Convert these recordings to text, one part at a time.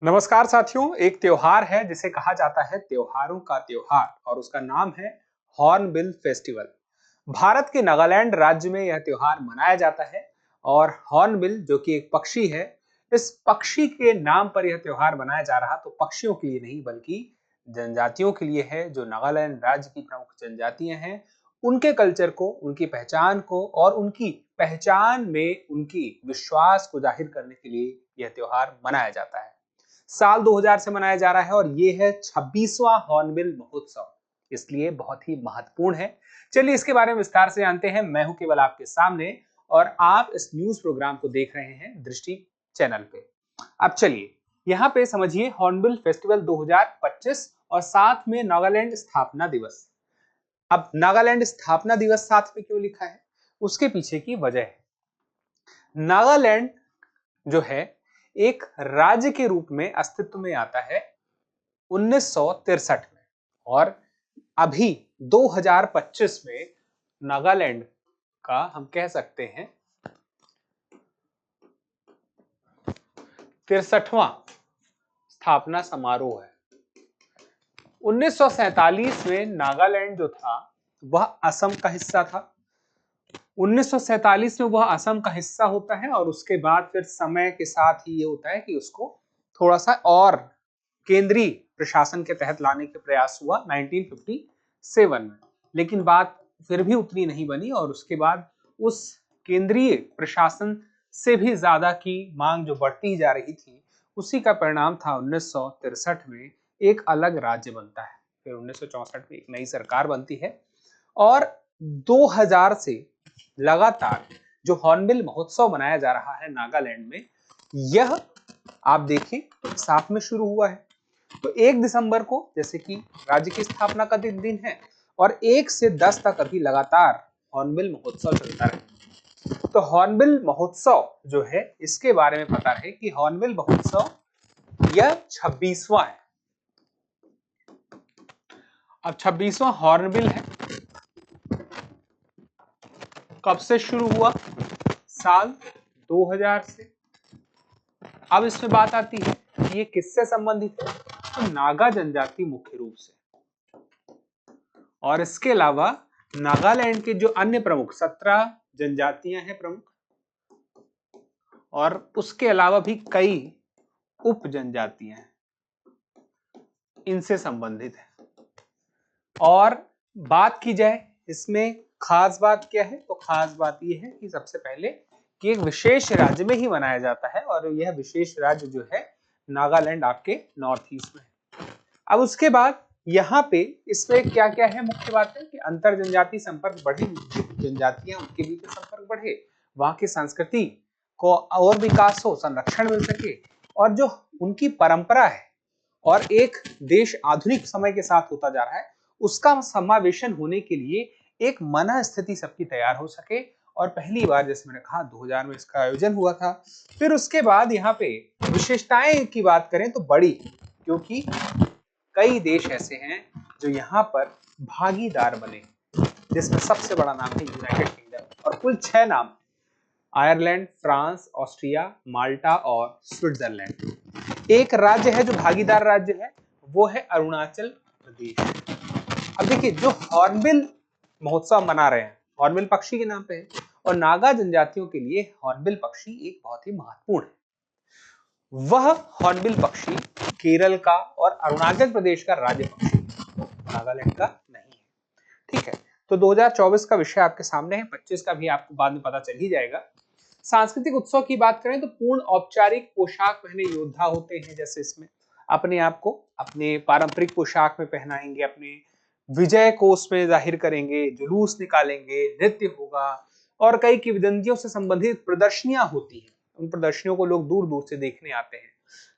नमस्कार साथियों। एक त्योहार है जिसे कहा जाता है त्योहारों का त्योहार और उसका नाम है हॉर्नबिल फेस्टिवल। भारत के नागालैंड राज्य में यह त्योहार मनाया जाता है और हॉर्नबिल जो कि एक पक्षी है, इस पक्षी के नाम पर यह त्योहार मनाया जा रहा तो पक्षियों के लिए नहीं बल्कि जनजातियों के लिए है। जो नागालैंड राज्य की प्रमुख जनजातियां हैं, उनके कल्चर को, उनकी पहचान को और उनकी पहचान में उनकी विश्वास को जाहिर करने के लिए यह त्योहार मनाया जाता है। साल 2000 से मनाया जा रहा है और ये है 26वां हॉर्नबिल महोत्सव, इसलिए बहुत ही महत्वपूर्ण है। चलिए इसके बारे में विस्तार से जानते हैं। मैं हूं केवल आपके सामने और आप इस न्यूज प्रोग्राम को देख रहे हैं दृष्टि चैनल पे। अब चलिए यहाँ पे समझिए हॉर्नबिल फेस्टिवल 2025 और साथ में नागालैंड स्थापना दिवस। अब नागालैंड स्थापना दिवस साथ में क्यों लिखा है, उसके पीछे की वजह है। नागालैंड जो है एक राज्य के रूप में अस्तित्व में आता है 1963 में और अभी 2025 में नागालैंड का हम कह सकते हैं 63वां स्थापना समारोह है। 1947 में नागालैंड जो था वह असम का हिस्सा था। 1947 में वह असम का हिस्सा होता है और उसके बाद फिर समय के साथ ही ये होता है कि उसको थोड़ा सा और केंद्रीय प्रशासन के तहत लाने के प्रयास हुआ 1957 में, लेकिन बात फिर भी उतनी नहीं बनी और उसके बाद उस केंद्रीय प्रशासन से भी ज्यादा की मांग जो बढ़ती जा रही थी, उसी का परिणाम था 1963 में एक अलग राज्य बनता है। फिर 1964 में एक नई सरकार बनती है और 2000 से लगातार जो हॉर्नबिल महोत्सव मनाया जा रहा है नागालैंड में, यह आप देखें तो साथ में शुरू हुआ है। तो 1 दिसंबर को जैसे कि राज्य की स्थापना का दिन है और 1 से 10 तक अभी लगातार हॉर्नबिल महोत्सव चलता रहे। तो हॉर्नबिल महोत्सव जो है इसके बारे में पता है कि हॉर्नबिल महोत्सव यह 26वां है। अब 26वां हॉर्नबिल है। कब से शुरू हुआ? साल 2000 से। अब इसमें बात आती है कि ये किससे संबंधित है, तो नागा जनजाति मुख्य रूप से, और इसके अलावा नागालैंड के जो अन्य प्रमुख 17 जनजातियां हैं प्रमुख, और उसके अलावा भी कई उप जनजातियां हैं, इनसे संबंधित है। और बात की जाए इसमें खास बात क्या है, तो खास बात यह है कि सबसे पहले कि एक विशेष राज्य में ही मनाया जाता है और यह विशेष राज्य जो है नागालैंड आपके नॉर्थ ईस्ट में है। अब उसके बाद यहाँ पे इसमें क्या क्या है, मुख्य बात है कि अंतर जनजातीय संपर्क बढ़े, जनजातियां उनके बीच संपर्क बढ़े, वहां की संस्कृति को और विकास हो, संरक्षण मिल सके, और जो उनकी परंपरा है और एक देश आधुनिक समय के साथ होता जा रहा है उसका समावेशन होने के लिए एक मन स्थिति सबकी तैयार हो सके। और पहली बार जैसे मैंने कहा 2000 में इसका आयोजन हुआ था। फिर उसके बाद यहाँ पे विशेषताएं की बात करें तो बड़ी, क्योंकि कई देश ऐसे हैं जो यहाँ पर भागीदार बने, जिसमें सबसे बड़ा नाम है यूनाइटेड किंगडम और कुल 6 नाम, आयरलैंड, फ्रांस, ऑस्ट्रिया, माल्टा और स्विट्जरलैंड। एक राज्य है जो भागीदार राज्य है, वो है अरुणाचल प्रदेश। अब देखिए जो हॉर्नबिल महोत्सव मना रहे हैं, हॉर्नबिल पक्षी के नाम पे है और नागा जनजातियों के लिए हॉर्नबिल पक्षी एक बहुत ही महत्वपूर्ण है। वह हॉर्नबिल पक्षी केरल का और अरुणाचल प्रदेश का राज्य पक्षी है, नागालैंड का नहीं है। ठीक है, तो 2024 का विषय आपके सामने है, 25 का भी आपको बाद में पता चल ही जाएगा। सांस्कृतिक उत्सव की बात करें तो पूर्ण औपचारिक पोशाक पहने योद्धा होते हैं, जैसे इसमें अपने आप को अपने पारंपरिक पोशाक में पहनाएंगे, अपने विजय कोष में जाहिर करेंगे, जुलूस निकालेंगे, नृत्य होगा और कई किंवदंतियों से संबंधित प्रदर्शनियां होती हैं। उन प्रदर्शनियों को लोग दूर दूर से देखने आते हैं।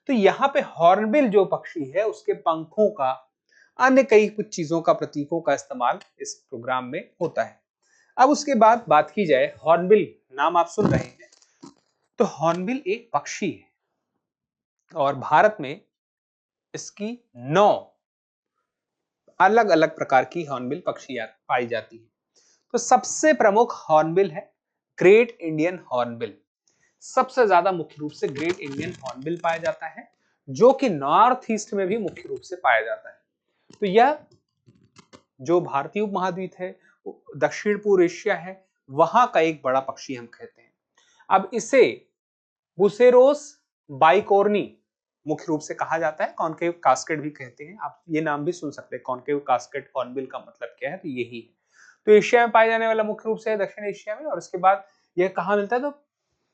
तो यहाँ पे हॉर्नबिल जो पक्षी है उसके पंखों का, अन्य कई कुछ चीजों का, प्रतीकों का इस्तेमाल इस प्रोग्राम में होता है। अब उसके बाद बात की जाए हॉर्नबिल, नाम आप सुन रहे हैं, तो हॉर्नबिल एक पक्षी है और भारत में इसकी 9 अलग अलग प्रकार की हॉर्नबिल पक्षी पाई जाती है। तो सबसे प्रमुख हॉर्नबिल है ग्रेट इंडियन हॉर्नबिल। सबसे ज्यादा मुख्य रूप से ग्रेट इंडियन हॉर्नबिल पाया जाता है, जो कि नॉर्थ ईस्ट में भी मुख्य रूप से पाया जाता है। तो यह जो भारतीय उपमहाद्वीप है, दक्षिण पूर्व एशिया है, वहां का एक बड़ा पक्षी हम कहते हैं। अब इसे बुसेरोस बाइकोर्नी मुख्य रूप से कहा जाता है, कॉन्केव कास्केड भी कहते हैं। आप ये नाम भी सुन सकते हैं, कॉन्केव कास्केड हॉर्नबिल का मतलब क्या है, तो यही है। तो एशिया में पाया जाने वाला मुख्य रूप से दक्षिण एशिया में, और उसके बाद यह कहाँ मिलता है, तो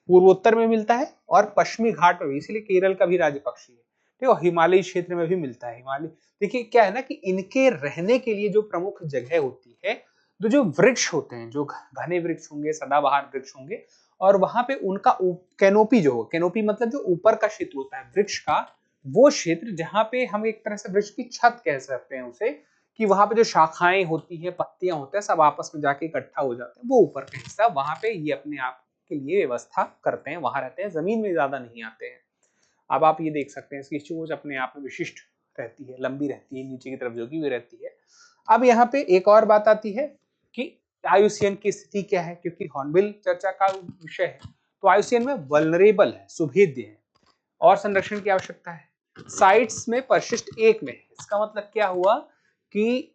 पूर्वोत्तर में मिलता है और पश्चिमी घाट में भी, इसलिए केरल का भी राज्य पक्षी है। ठीक है, हिमालयी क्षेत्र में भी मिलता है। हिमालय देखिए क्या है ना कि इनके रहने के लिए जो प्रमुख जगह होती है, तो जो वृक्ष होते हैं, जो घने वृक्ष होंगे, सदाबहार वृक्ष होंगे, और वहां पे उनका कैनोपी जो हो, कैनोपी मतलब जो ऊपर का क्षेत्र होता है वृक्ष का, वो क्षेत्र जहां पे हम एक तरह से वृक्ष की छत कह सकते हैं उसे, कि वहां पे जो शाखाएं होती है, पत्तियां होते हैं, सब आपस में जाके इकट्ठा हो जाते हैं, वो ऊपर का हिस्सा, वहां पे ये अपने आप के लिए व्यवस्था करते हैं, वहां रहते हैं, जमीन में ज्यादा नहीं आते हैं। अब आप ये देख सकते हैं इसकी चोंच अपने आप में विशिष्ट रहती है, लंबी रहती है, नीचे की तरफ झुकी हुई रहती है। अब यहाँ पे एक और बात आती है कि आयुसीएन की स्थिति क्या है, क्योंकि हॉर्नबिल चर्चा का विषय है। तो आयुसीएन में वल्नरेबल है, सुभेद्य है, और संरक्षण की आवश्यकता है। साइट्स में परिशिष्ट 1 में है। इसका मतलब क्या हुआ कि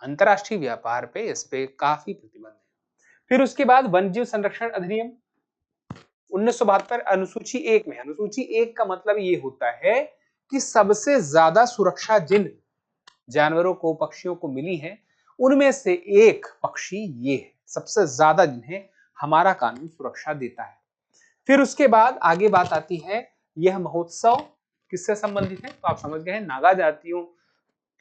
अंतरराष्ट्रीय व्यापार पे इस पे काफी प्रतिबंध है। फिर उसके बाद वन्यजीव संरक्षण अधिनियम 1972 अनुसूची 1 में। अनुसूची 1 का मतलब ये होता है कि सबसे ज्यादा सुरक्षा जिन जानवरों को, पक्षियों को मिली है, उनमें से एक पक्षी ये है, सबसे ज्यादा जिन्हें हमारा कानून सुरक्षा देता है। फिर उसके बाद आगे बात आती है, यह महोत्सव किससे संबंधित है, तो आप समझ गए हैं, नागा जातियों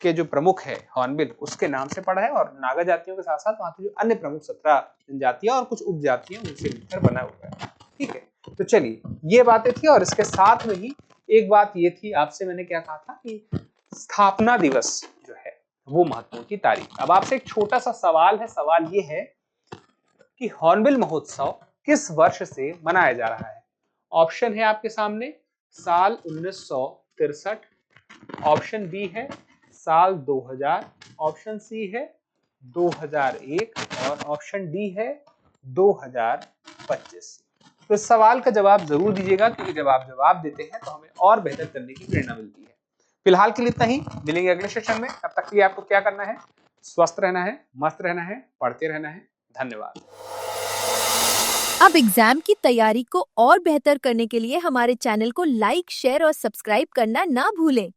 के जो प्रमुख है हॉर्नबिल, उसके नाम से पड़ा है, और नागा जातियों के साथ साथ वहां के जो अन्य प्रमुख 17 जनजातियां और कुछ उपजातियां उनसे मिलकर बना हुआ है। ठीक है, तो चलिए ये बातें थी, और इसके साथ में ही एक बात ये थी, आपसे मैंने क्या कहा था कि स्थापना दिवस जो है वो महत्वपूर्ण की तारीख। अब आपसे एक छोटा सा सवाल है, सवाल ये है कि हॉर्नबिल महोत्सव किस वर्ष से मनाया जा रहा है। ऑप्शन है आपके सामने, साल 1963, ऑप्शन बी है साल 2000, ऑप्शन सी है 2001, और ऑप्शन डी है 2025। तो इस सवाल का जवाब जरूर दीजिएगा, क्योंकि जब आप जवाब देते हैं तो हमें और बेहतर करने की प्रेरणा मिलती है। फिलहाल के लिए इतना ही, मिलेंगे अगले सेशन में। तब तक के लिए आपको क्या करना है, स्वस्थ रहना है, मस्त रहना है, पढ़ते रहना है। धन्यवाद। अब एग्जाम की तैयारी को और बेहतर करने के लिए हमारे चैनल को लाइक, शेयर और सब्सक्राइब करना ना भूलें।